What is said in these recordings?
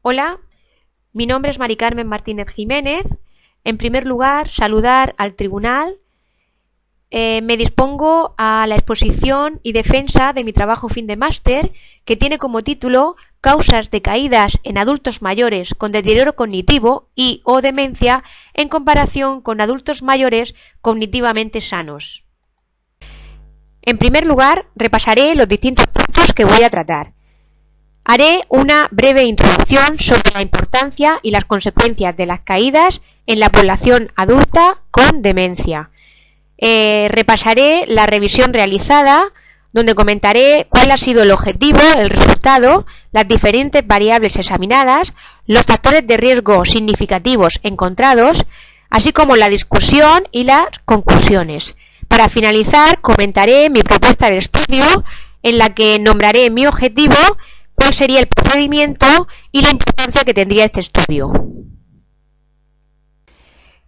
Hola, mi nombre es Mari Carmen Martínez Jiménez. En primer lugar, saludar al tribunal. Me dispongo a la exposición y defensa de mi trabajo fin de máster, que tiene como título Causas de caídas en adultos mayores con deterioro cognitivo y o demencia en comparación con adultos mayores cognitivamente sanos. En primer lugar, repasaré los distintos puntos que voy a tratar. Haré una breve introducción sobre la importancia y las consecuencias de las caídas en la población adulta con demencia. Repasaré la revisión realizada, donde comentaré cuál ha sido el objetivo, el resultado, las diferentes variables examinadas, los factores de riesgo significativos encontrados, así como la discusión y las conclusiones. Para finalizar, comentaré mi propuesta de estudio, en la que nombraré mi objetivo, cuál sería el procedimiento y la importancia que tendría este estudio.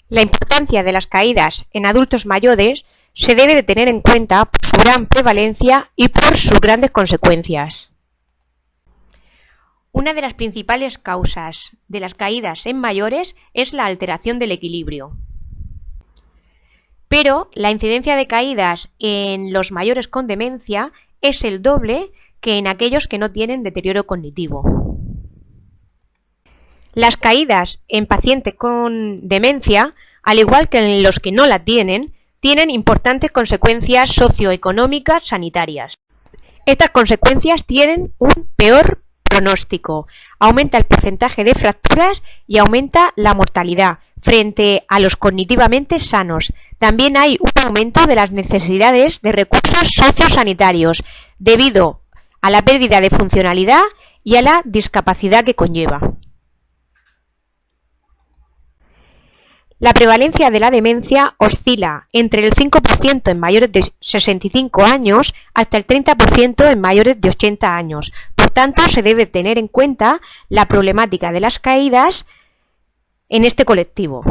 La importancia de las caídas en adultos mayores se debe de tener en cuenta por su gran prevalencia y por sus grandes consecuencias. Una de las principales causas de las caídas en mayores es la alteración del equilibrio. Pero la incidencia de caídas en los mayores con demencia es el doble que en aquellos que no tienen deterioro cognitivo. Las caídas en pacientes con demencia, al igual que en los que no la tienen importantes consecuencias socioeconómicas sanitarias. Estas consecuencias tienen un peor pronóstico, aumenta el porcentaje de fracturas y aumenta la mortalidad frente a los cognitivamente sanos. También hay un aumento de las necesidades de recursos sociosanitarios debido a la pérdida de funcionalidad y a la discapacidad que conlleva. La prevalencia de la demencia oscila entre el 5% en mayores de 65 años hasta el 30% en mayores de 80 años. Por tanto, se debe tener en cuenta la problemática de las caídas en este colectivo.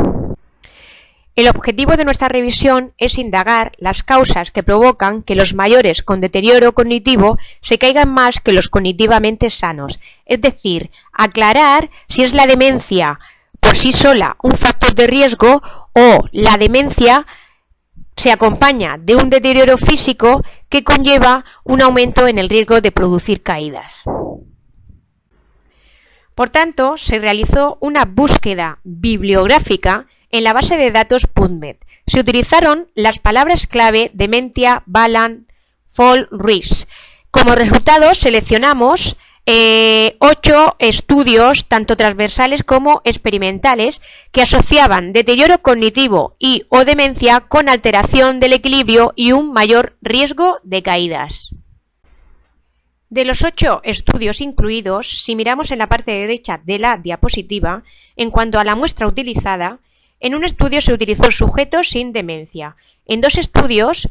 El objetivo de nuestra revisión es indagar las causas que provocan que los mayores con deterioro cognitivo se caigan más que los cognitivamente sanos, es decir, aclarar si es la demencia por sí sola un factor de riesgo o la demencia se acompaña de un deterioro físico que conlleva un aumento en el riesgo de producir caídas. Por tanto, se realizó una búsqueda bibliográfica en la base de datos PubMed. Se utilizaron las palabras clave demencia, Balan, Fall, Risk. Como resultado, seleccionamos 8 estudios, tanto transversales como experimentales, que asociaban deterioro cognitivo y o demencia con alteración del equilibrio y un mayor riesgo de caídas. De los 8 estudios incluidos, si miramos en la parte derecha de la diapositiva, en cuanto a la muestra utilizada, en un estudio se utilizó sujetos sin demencia, en 2 estudios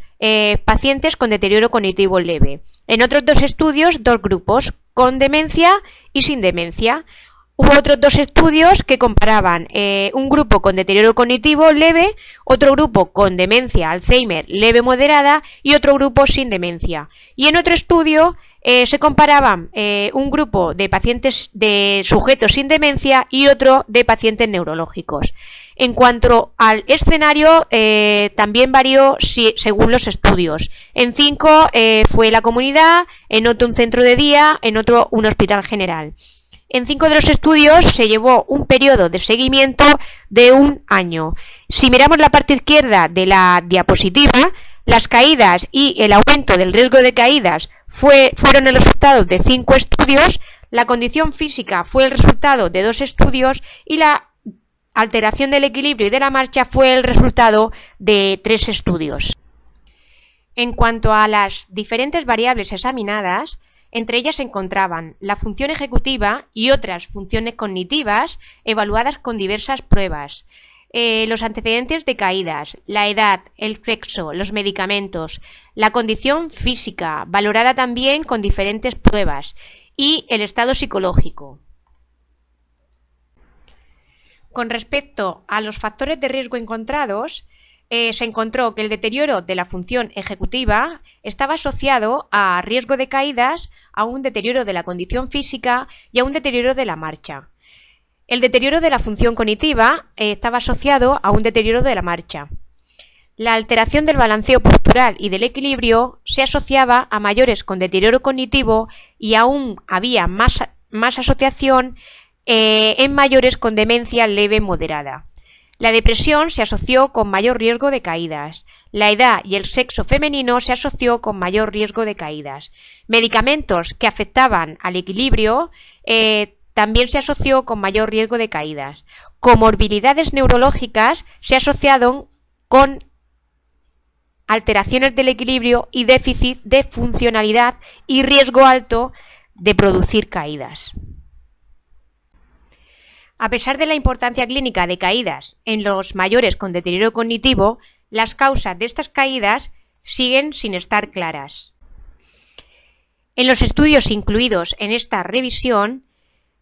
pacientes con deterioro cognitivo leve, en otros 2 estudios 2 grupos, con demencia y sin demencia. Hubo otros 2 estudios que comparaban un grupo con deterioro cognitivo leve, otro grupo con demencia Alzheimer leve moderada y otro grupo sin demencia. Y en otro estudio se comparaban un grupo de pacientes de sujetos sin demencia y otro de pacientes neurológicos. En cuanto al escenario, también varió según los estudios. En 5 fue la comunidad, en otro un centro de día, en otro un hospital general. En 5 de los estudios se llevó un periodo de seguimiento de 1 año. Si miramos la parte izquierda de la diapositiva, las caídas y el aumento del riesgo de caídas fueron el resultado de 5 estudios, la condición física fue el resultado de 2 estudios y la alteración del equilibrio y de la marcha fue el resultado de 3 estudios. En cuanto a las diferentes variables examinadas, entre ellas se encontraban la función ejecutiva y otras funciones cognitivas evaluadas con diversas pruebas, los antecedentes de caídas, la edad, el sexo, los medicamentos, la condición física, valorada también con diferentes pruebas, y el estado psicológico. Con respecto a los factores de riesgo encontrados, se encontró que el deterioro de la función ejecutiva estaba asociado a riesgo de caídas, a un deterioro de la condición física y a un deterioro de la marcha. El deterioro de la función cognitiva estaba asociado a un deterioro de la marcha. La alteración del balanceo postural y del equilibrio se asociaba a mayores con deterioro cognitivo y aún había más asociación en mayores con demencia leve moderada. La depresión se asoció con mayor riesgo de caídas. La edad y el sexo femenino se asoció con mayor riesgo de caídas. Medicamentos que afectaban al equilibrio también se asoció con mayor riesgo de caídas. Comorbilidades neurológicas se asociaron con alteraciones del equilibrio y déficit de funcionalidad y riesgo alto de producir caídas. A pesar de la importancia clínica de caídas en los mayores con deterioro cognitivo, las causas de estas caídas siguen sin estar claras. En los estudios incluidos en esta revisión,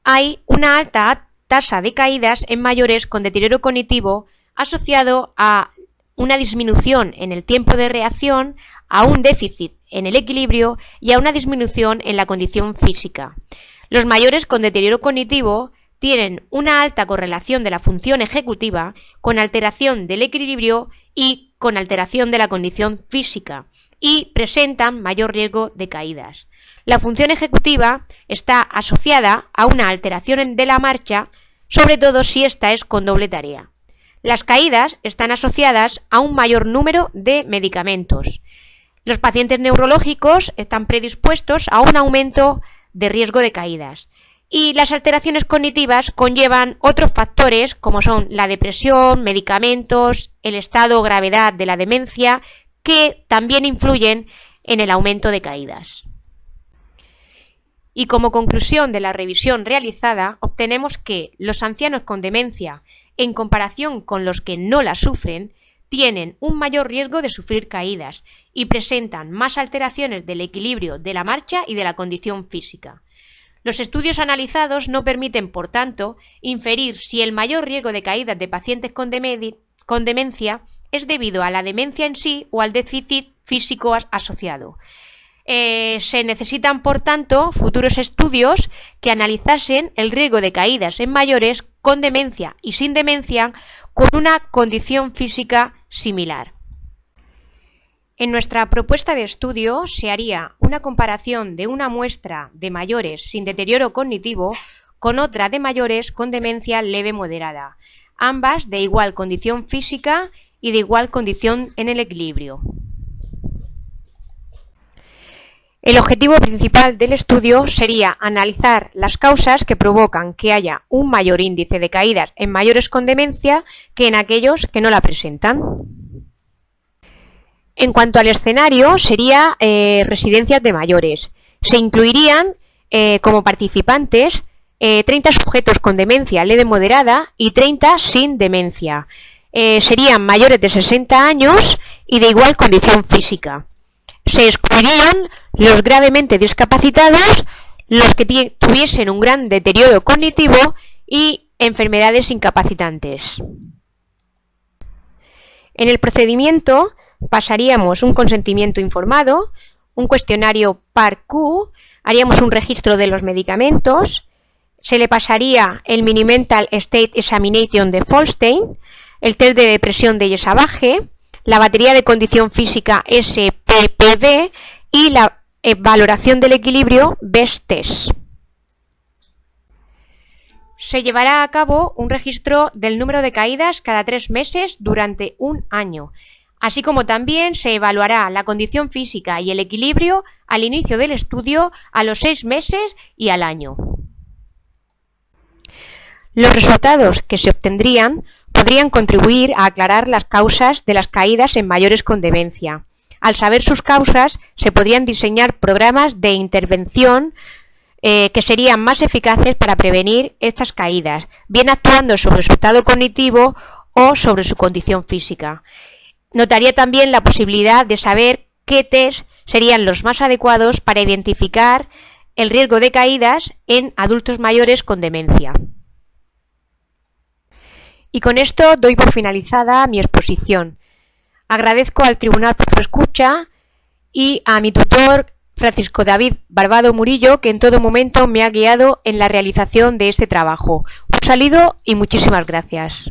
hay una alta tasa de caídas en mayores con deterioro cognitivo asociado a una disminución en el tiempo de reacción, a un déficit en el equilibrio y a una disminución en la condición física. Los mayores con deterioro cognitivo tienen una alta correlación de la función ejecutiva con alteración del equilibrio y con alteración de la condición física y presentan mayor riesgo de caídas. La función ejecutiva está asociada a una alteración de la marcha, sobre todo si esta es con doble tarea. Las caídas están asociadas a un mayor número de medicamentos. Los pacientes neurológicos están predispuestos a un aumento de riesgo de caídas. Y las alteraciones cognitivas conllevan otros factores como son la depresión, medicamentos, el estado o gravedad de la demencia, que también influyen en el aumento de caídas. Y como conclusión de la revisión realizada, obtenemos que los ancianos con demencia, en comparación con los que no la sufren, tienen un mayor riesgo de sufrir caídas y presentan más alteraciones del equilibrio de la marcha y de la condición física. Los estudios analizados no permiten, por tanto, inferir si el mayor riesgo de caídas de pacientes con demencia es debido a la demencia en sí o al déficit físico asociado. Se necesitan, por tanto, futuros estudios que analizasen el riesgo de caídas en mayores con demencia y sin demencia con una condición física similar. En nuestra propuesta de estudio se haría una comparación de una muestra de mayores sin deterioro cognitivo con otra de mayores con demencia leve moderada, ambas de igual condición física y de igual condición en el equilibrio. El objetivo principal del estudio sería analizar las causas que provocan que haya un mayor índice de caídas en mayores con demencia que en aquellos que no la presentan. En cuanto al escenario, sería residencias de mayores. Se incluirían como participantes 30 sujetos con demencia leve moderada y 30 sin demencia. Serían mayores de 60 años y de igual condición física. Se excluirían los gravemente discapacitados, los que tuviesen un gran deterioro cognitivo y enfermedades incapacitantes. En el procedimiento pasaríamos un consentimiento informado, un cuestionario PAR-Q, haríamos un registro de los medicamentos, se le pasaría el Mini-Mental State Examination de Folstein, el test de depresión de Yesabage, la batería de condición física SPPD y la valoración del equilibrio BEST-TEST. Se llevará a cabo un registro del número de caídas cada 3 meses durante un año, así como también se evaluará la condición física y el equilibrio al inicio del estudio, a los 6 meses y al año. Los resultados que se obtendrían podrían contribuir a aclarar las causas de las caídas en mayores con demencia. Al saber sus causas, se podrían diseñar programas de intervención que serían más eficaces para prevenir estas caídas, bien actuando sobre su estado cognitivo o sobre su condición física. Notaría también la posibilidad de saber qué test serían los más adecuados para identificar el riesgo de caídas en adultos mayores con demencia. Y con esto doy por finalizada mi exposición. Agradezco al tribunal por su escucha y a mi tutor Francisco David Barbado Murillo, que en todo momento me ha guiado en la realización de este trabajo. Un saludo y muchísimas gracias.